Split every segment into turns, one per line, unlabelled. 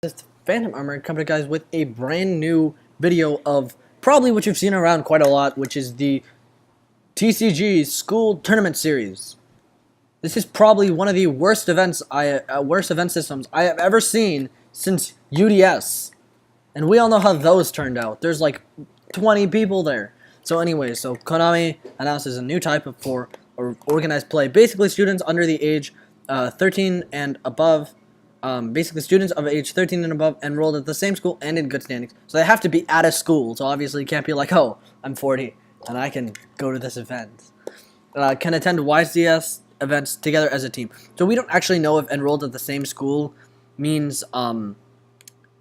This Phantom Armor coming to you guys with a brand new video of probably what you've seen around quite a lot, which is the TCG School Tournament Series. This is probably one of the worst event systems I have ever seen since UDS, and we all know how those turned out. There's like 20 people there. So anyway, Konami announces a new type of organized play. Basically, students under the age 13 and above. Basically, students of age 13 and above enrolled at the same school and in good standings. So they have to be at a school. So obviously, you can't be like, oh, I'm 40 and I can go to this event. Can attend YCS events together as a team. So we don't actually know if enrolled at the same school means enrolled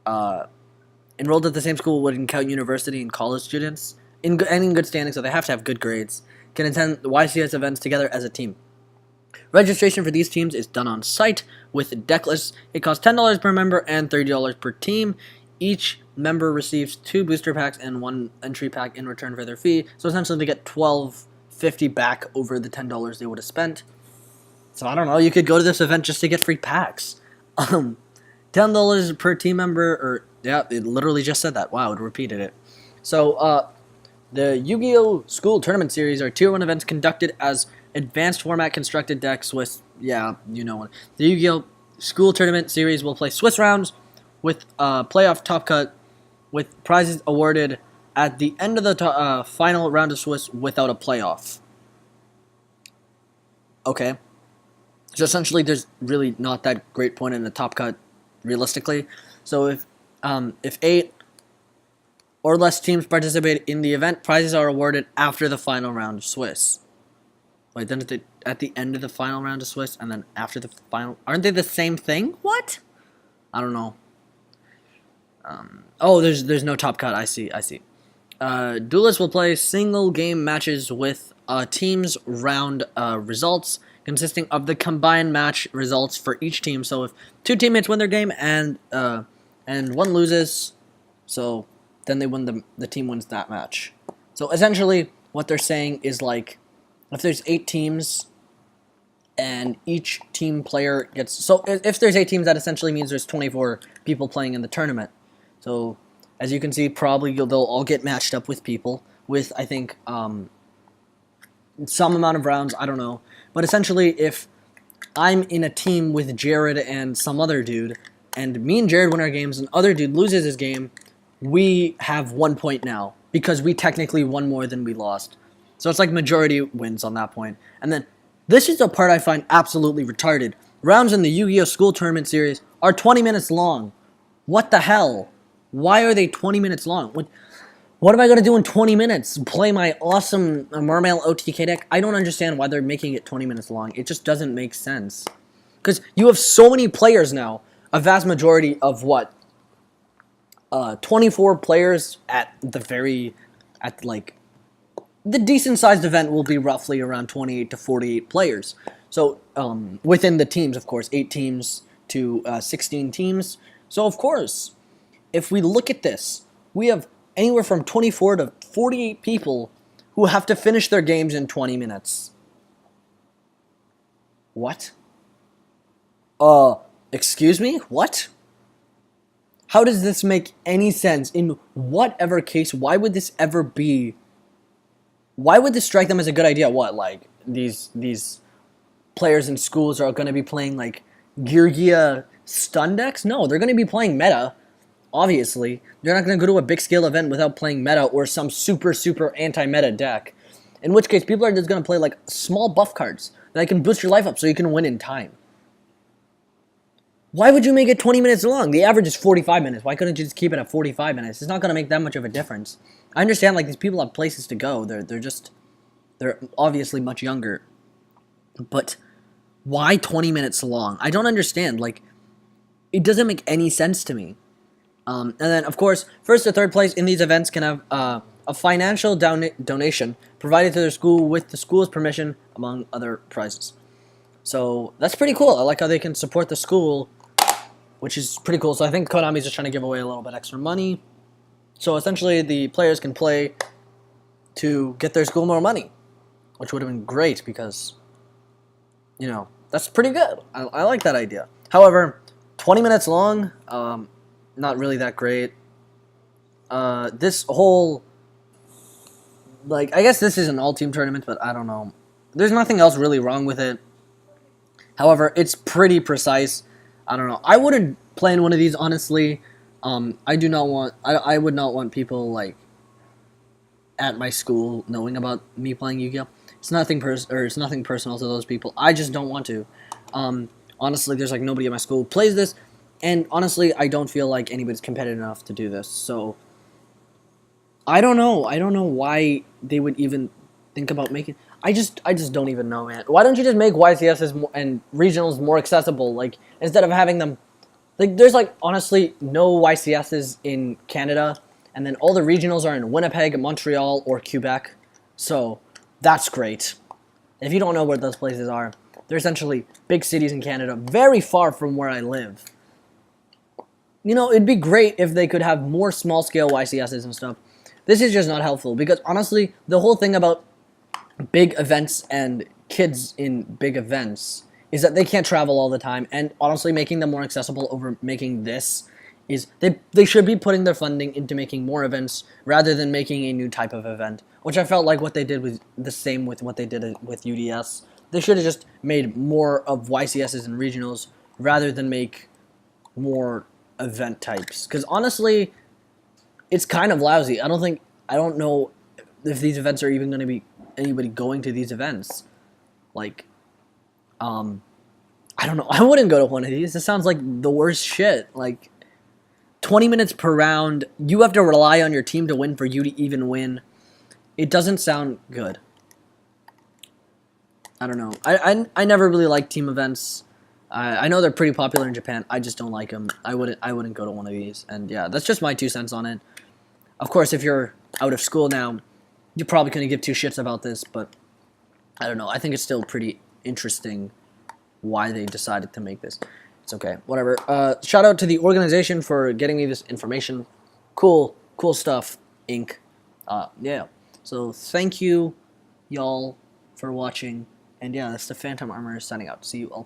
at the same school would count university and college students in good standing. So they have to have good grades. Can attend YCS events together as a team. Registration for these teams is done on site with deck lists. It costs $10 per member and $30 per team. Each member receives 2 booster packs and 1 entry pack in return for their fee. So essentially they get $12.50 back over the $10 they would have spent. So I don't know, you could go to this event just to get free packs. $10 per team member, or yeah, it literally just said that. Wow, it repeated it. So the Yu-Gi-Oh! School Tournament Series are Tier 1 events conducted as advanced format constructed decks with, yeah, you know what. The Yu-Gi-Oh! School Tournament Series will play Swiss rounds with playoff top cut with prizes awarded at the end of the final round of Swiss without a playoff. Okay. So essentially there's really not that great point in the top cut realistically. So if 8 or less teams participate in the event, prizes are awarded after the final round of Swiss. Wait, then at the end of the final round of Swiss, and then after the final... Aren't they the same thing? What? I don't know. Oh, there's no top cut. I see. Duelists will play single game matches with teams round results consisting of the combined match results for each team. So if 2 teammates win their game and 1 loses, so then they win the team wins that match. So essentially, what they're saying is like, if there's 8 teams, and each team player gets... So if there's 8 teams, that essentially means there's 24 people playing in the tournament. So as you can see, probably they'll all get matched up with people with, I think, some amount of rounds. I don't know. But essentially, if I'm in a team with Jared and some other dude, and me and Jared win our games, and other dude loses his game, we have 1 point now, because we technically won more than we lost. So it's like majority wins on that point. And then, this is the part I find absolutely retarded. Rounds in the Yu-Gi-Oh! School Tournament Series are 20 minutes long. What the hell? Why are they 20 minutes long? What am I going to do in 20 minutes? Play my awesome Mermail OTK deck? I don't understand why they're making it 20 minutes long. It just doesn't make sense. Because you have so many players now. A vast majority of what? 24 players at the decent-sized event will be roughly around 28 to 48 players. So, within the teams, of course, 8 teams to 16 teams. So, of course, if we look at this, we have anywhere from 24 to 48 people who have to finish their games in 20 minutes. What? Excuse me? What? How does this make any sense? In whatever case, why would this ever be... Why would this strike them as a good idea? What, like, these players in schools are going to be playing, like, Yugioh stun decks? No, they're going to be playing meta, obviously. They're not going to go to a big-scale event without playing meta or some super anti-meta deck. In which case, people are just going to play, like, small buff cards that can boost your life up so you can win in time. Why would you make it 20 minutes long? The average is 45 minutes. Why couldn't you just keep it at 45 minutes? It's not going to make that much of a difference. I understand, like, these people have places to go. They're obviously much younger. But why 20 minutes long? I don't understand. Like, it doesn't make any sense to me. And then, of course, first to third place in these events can have a financial donation provided to their school with the school's permission, among other prizes. So that's pretty cool. I like how they can support the school, which is pretty cool. So I think Konami's just trying to give away a little bit extra money. So essentially, the players can play to get their school more money, which would have been great because, you know, that's pretty good. I like that idea. However, 20 minutes long, not really that great. This whole, like, I guess this is an all-team tournament, but I don't know. There's nothing else really wrong with it. However, it's pretty precise. I don't know. I wouldn't play in one of these, honestly. I do not want. I would not want people like at my school knowing about me playing Yu-Gi-Oh. It's nothing it's nothing personal to those people. I just don't want to. Honestly, there's like nobody at my school who plays this, and honestly, I don't feel like anybody's competitive enough to do this. So I don't know. I don't know why they would even think about making. I just don't even know, man. Why don't you just make YCSs and regionals more accessible? Like instead of having them, like there's like honestly no YCSs in Canada, and then all the regionals are in Winnipeg, Montreal, or Quebec. So that's great. If you don't know where those places are, they're essentially big cities in Canada, very far from where I live. You know, it'd be great if they could have more small-scale YCSs and stuff. This is just not helpful, because honestly, the whole thing about big events and kids in big events is that they can't travel all the time, and honestly, making them more accessible over making this is, they should be putting their funding into making more events rather than making a new type of event, which I felt like what they did was the same with what they did with UDS. They should have just made more of YCSs and regionals rather than make more event types, because honestly, it's kind of lousy. I don't know if these events are even going to be anybody going to these events. Like, I don't know. I wouldn't go to one of these. This sounds like the worst shit. Like, 20 minutes per round. You have to rely on your team to win for you to even win. It doesn't sound good. I don't know. I never really liked team events. I know they're pretty popular in Japan. I just don't like them. I wouldn't go to one of these. And yeah, that's just my 2 cents on it. Of course, if you're out of school now, you're probably going to give 2 shits about this, but I don't know. I think it's still pretty interesting why they decided to make this. It's okay. Whatever. Shout out to the organization for getting me this information. Cool stuff, Inc. Yeah. So thank you, y'all, for watching. And yeah, that's the Phantom Armor signing out. See you all.